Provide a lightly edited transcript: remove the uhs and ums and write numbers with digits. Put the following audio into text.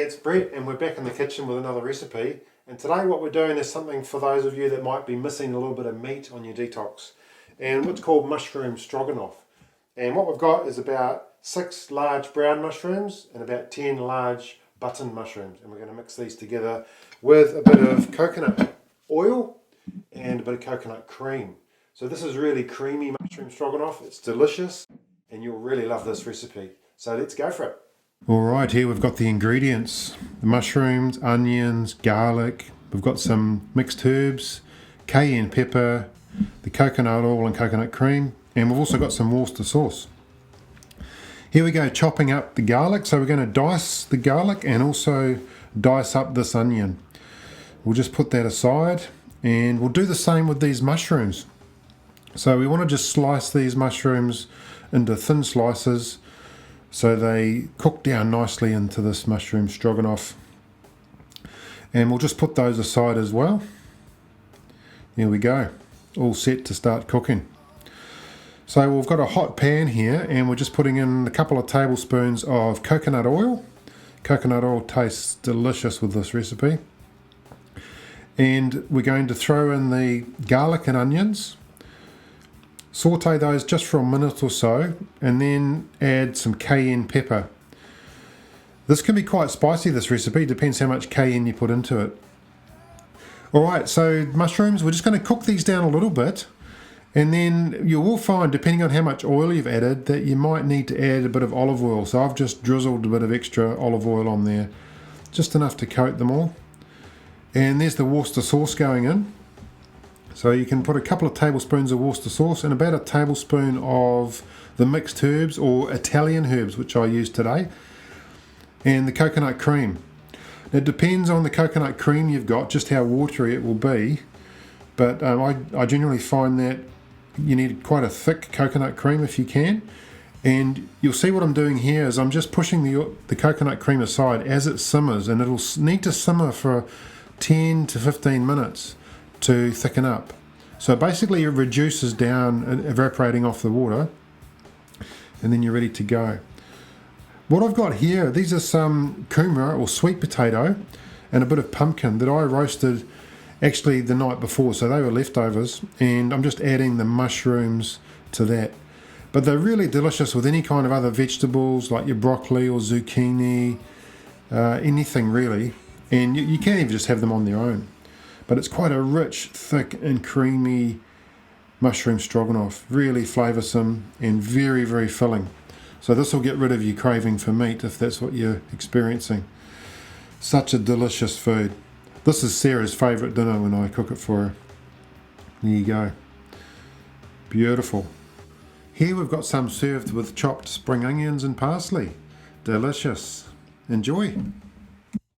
it's Brett and we're back in the kitchen with another recipe, and today what we're doing is something for those of you that might be missing a little bit of meat on your detox, and what's called mushroom stroganoff. And what we've got is about 6 large brown mushrooms and about 10 large button mushrooms, and we're going to mix these together with a bit of coconut oil and a bit of coconut cream. So this is really creamy mushroom stroganoff. It's delicious and you'll really love this recipe. So let's go for it. Alright, here we've got the ingredients. The mushrooms, onions, garlic. We've got some mixed herbs, cayenne pepper, the coconut oil and coconut cream, and we've also got some Worcester sauce. Here we go, chopping up the garlic. So we're going to dice the garlic and also dice up this onion. We'll just put that aside and we'll do the same with these mushrooms. So we want to just slice these mushrooms into thin slices so they cook down nicely into this mushroom stroganoff. And we'll just put those aside as well. Here we go, all set to start cooking. So we've got a hot pan here and we're just putting in a couple of tablespoons of coconut oil. Coconut oil tastes delicious with this recipe. And we're going to throw in the garlic and onions. Saute those just for a minute or so and then add some cayenne pepper. This can be quite spicy, this recipe, depends how much cayenne you put into it. Alright, so mushrooms, we're just going to cook these down a little bit, and then you will find, depending on how much oil you've added, that you might need to add a bit of olive oil. So I've just drizzled a bit of extra olive oil on there, just enough to coat them all. And there's the Worcester sauce going in. So you can put a couple of tablespoons of Worcester sauce and about a tablespoon of the mixed herbs or Italian herbs, which I use today, and the coconut cream. Now, it depends on the coconut cream you've got, just how watery it will be, but I generally find that you need quite a thick coconut cream if you can. And you'll see what I'm doing here is I'm just pushing the coconut cream aside as it simmers, and it'll need to simmer for 10 to 15 minutes to thicken up. So basically it reduces down, evaporating off the water, and then you're ready to go. What I've got here, these are some kumara or sweet potato and a bit of pumpkin that I roasted actually the night before, so they were leftovers, and I'm just adding the mushrooms to that. But they're really delicious with any kind of other vegetables like your broccoli or zucchini, anything really, and you can even just have them on their own. But it's quite a rich, thick and creamy mushroom stroganoff, really flavoursome and very, very filling. So this will get rid of your craving for meat if that's what you're experiencing. Such a delicious food. This is Sarah's favourite dinner when I cook it for her. There you go. Beautiful. Here we've got some served with chopped spring onions and parsley. Delicious. Enjoy.